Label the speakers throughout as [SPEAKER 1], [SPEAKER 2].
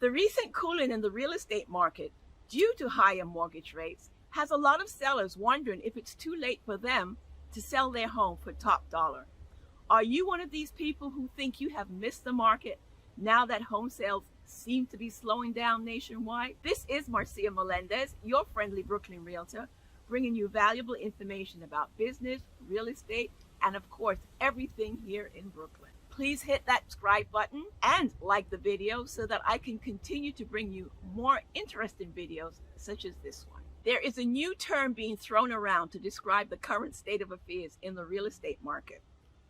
[SPEAKER 1] The recent cooling in the real estate market due to higher mortgage rates has a lot of sellers wondering if it's too late for them to sell their home for top dollar. Are you one of these people who think you have missed the market now that home sales seem to be slowing down nationwide? This is Marcia Melendez, your friendly Brooklyn realtor, bringing you valuable information about business, real estate, and of course, everything here in Brooklyn. Please hit that subscribe button and like the video so that I can continue to bring you more interesting videos such as this one. There is a new term being thrown around to describe the current state of affairs in the real estate market: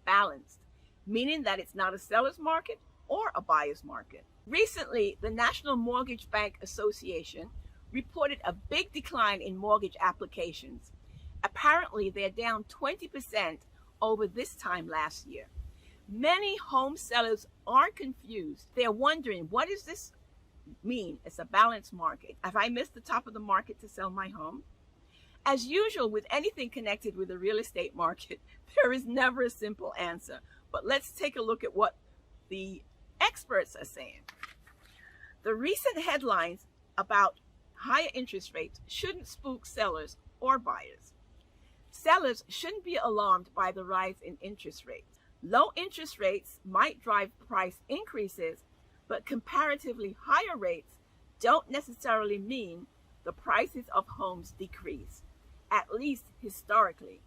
[SPEAKER 1] balanced, meaning that it's not a seller's market or a buyer's market. Recently, the National Mortgage Bank Association reported a big decline in mortgage applications. Apparently, they're down 20% over this time last year. Many home sellers are confused. They're wondering, what does this mean? It's a balanced market. Have I missed the top of the market to sell my home? As usual with anything connected with the real estate market, there is never a simple answer. But let's take a look at what the experts are saying. The recent headlines about higher interest rates shouldn't spook sellers or buyers. Sellers shouldn't be alarmed by the rise in interest rates. Low interest rates might drive price increases, but comparatively higher rates don't necessarily mean the prices of homes decrease, at least historically.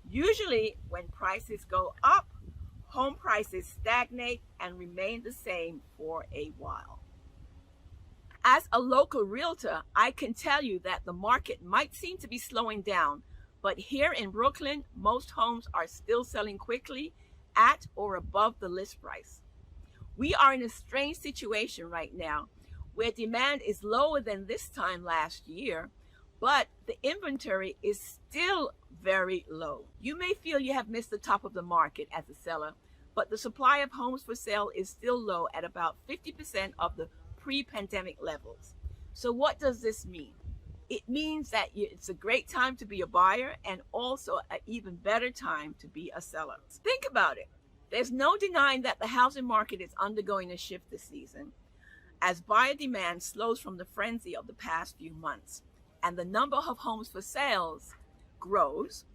[SPEAKER 1] Usually, when prices go up, home prices stagnate and remain the same for a while. As a local realtor, I can tell you that the market might seem to be slowing down, but here in Brooklyn, most homes are still selling quickly at or above the list price. We are in a strange situation right now where demand is lower than this time last year, but the inventory is still very low. You may feel you have missed the top of the market as a seller, but the supply of homes for sale is still low at about 50% of the pre-pandemic levels. So what does this mean? It means that it's a great time to be a buyer and also an even better time to be a seller. Think about it. There's no denying that the housing market is undergoing a shift this season as buyer demand slows from the frenzy of the past few months and the number of homes for sales grows.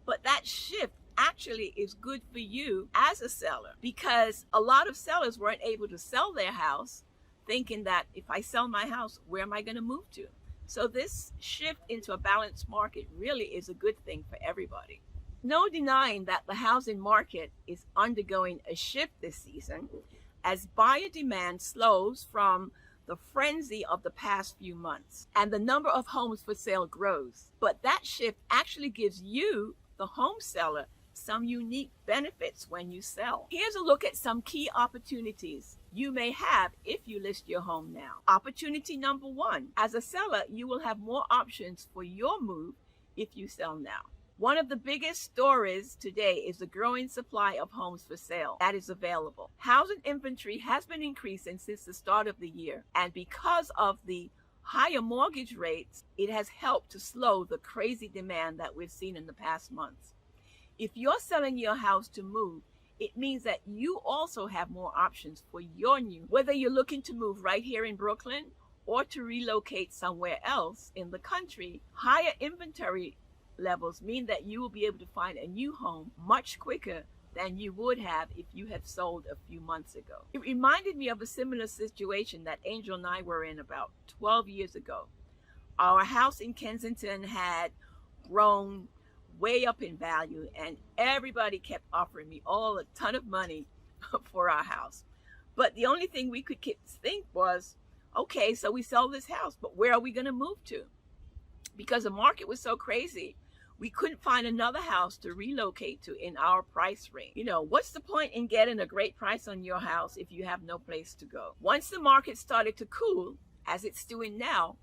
[SPEAKER 1] But that shift actually is good for you as a seller because a lot of sellers weren't able to sell their house thinking that if I sell my house, where am I going to move to? So this shift into a balanced market really is a good thing for everybody. No denying that the housing market is undergoing a shift this season as buyer demand slows from the frenzy of the past few months and the number of homes for sale grows. But that shift actually gives you, the home seller, some unique benefits when you sell. Here's a look at some key opportunities you may have if you list your home now. Opportunity number one, as a seller, you will have more options for your move if you sell now. One of the biggest stories today is the growing supply of homes for sale that is available. Housing inventory has been increasing since the start of the year, and because of the higher mortgage rates, it has helped to slow the crazy demand that we've seen in the past months. If you're selling your house to move, it means that you also have more options for your new, whether you're looking to move right here in Brooklyn or to relocate somewhere else in the country. Higher inventory levels mean that you will be able to find a new home much quicker than you would have if you had sold a few months ago. It reminded me of a similar situation that Angel and I were in about 12 years ago. Our house in Kensington had grown way up in value and everybody kept offering me a ton of money for our house. But the only thing we could think was, okay, so we sell this house, but where are we going to move to? Because the market was so crazy, we couldn't find another house to relocate to in our price range. You know, what's the point in getting a great price on your house if you have no place to go? Once the market started to cool, as it's doing now,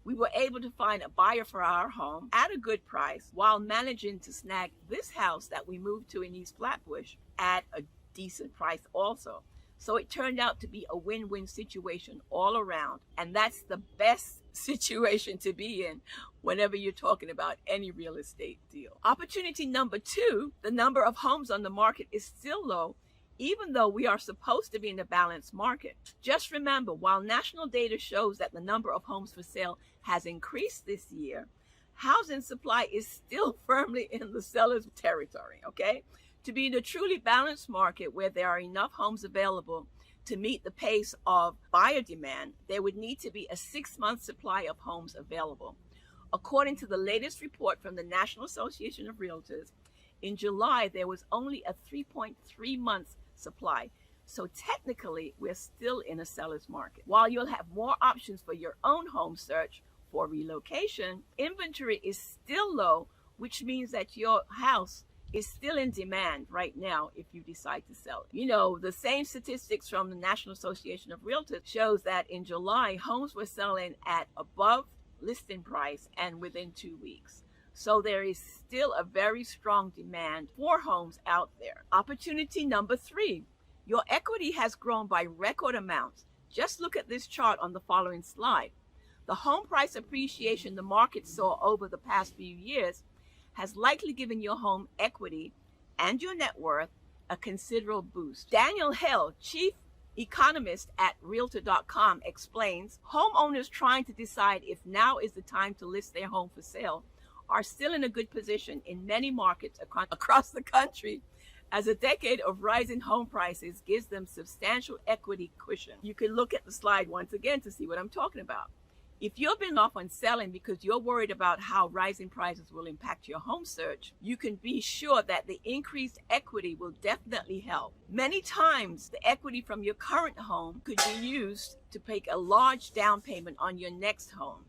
[SPEAKER 1] we were able to find a buyer for our home at a good price while managing to snag this house that we moved to in East Flatbush at a decent price also. So it turned out to be a win-win situation all around. And that's the best situation to be in whenever you're talking about any real estate deal. Opportunity number two, the number of homes on the market is still low even though we are supposed to be in a balanced market. Just remember, while national data shows that the number of homes for sale has increased this year, housing supply is still firmly in the seller's territory, okay? To be in a truly balanced market where there are enough homes available to meet the pace of buyer demand, there would need to be a 6-month supply of homes available. According to the latest report from the National Association of Realtors, in July, there was only a 3.3 months supply. So technically, we're still in a seller's market. While you'll have more options for your own home search for relocation, inventory is still low, which means that your house is still in demand right now if you decide to sell it. You know, the same statistics from the National Association of Realtors shows that in July, homes were selling at above listing price and within 2 weeks. So there is still a very strong demand for homes out there. Opportunity number 3, your equity has grown by record amounts. Just look at this chart on the following slide. The home price appreciation the market saw over the past few years has likely given your home equity and your net worth a considerable boost. Daniel Hill, chief economist at Realtor.com, explains homeowners trying to decide if now is the time to list their home for sale are still in a good position in many markets across the country, as a decade of rising home prices gives them substantial equity cushion. You can look at the slide once again to see what I'm talking about. If you've been off on selling because you're worried about how rising prices will impact your home search, you can be sure that the increased equity will definitely help. Many times, the equity from your current home could be used to make a large down payment on your next home.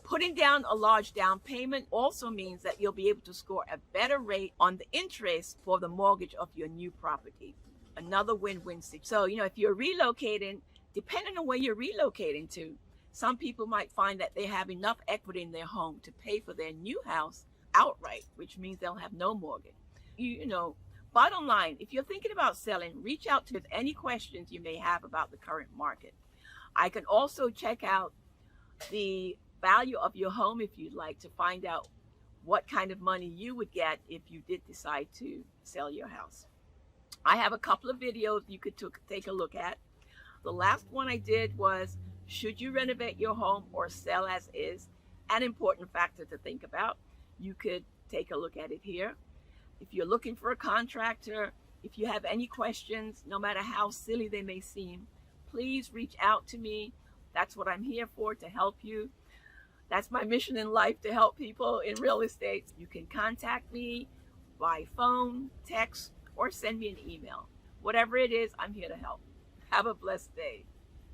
[SPEAKER 1] Putting down a large down payment also means that you'll be able to score a better rate on the interest for the mortgage of your new property. Another win-win situation. So, if you're relocating, depending on where you're relocating to, some people might find that they have enough equity in their home to pay for their new house outright, which means they'll have no mortgage. Bottom line, if you're thinking about selling, reach out to any questions you may have about the current market. I can also check out the value of your home if you'd like to find out what kind of money you would get if you did decide to sell your house. I have a couple of videos you could take a look at. The last one I did was, should you renovate your home or sell as is? An important factor to think about. You could take a look at it here. If you're looking for a contractor, if you have any questions, no matter how silly they may seem, please reach out to me. That's what I'm here for, to help you. That's my mission in life, to help people in real estate. You can contact me by phone, text, or send me an email. Whatever it is, I'm here to help. Have a blessed day.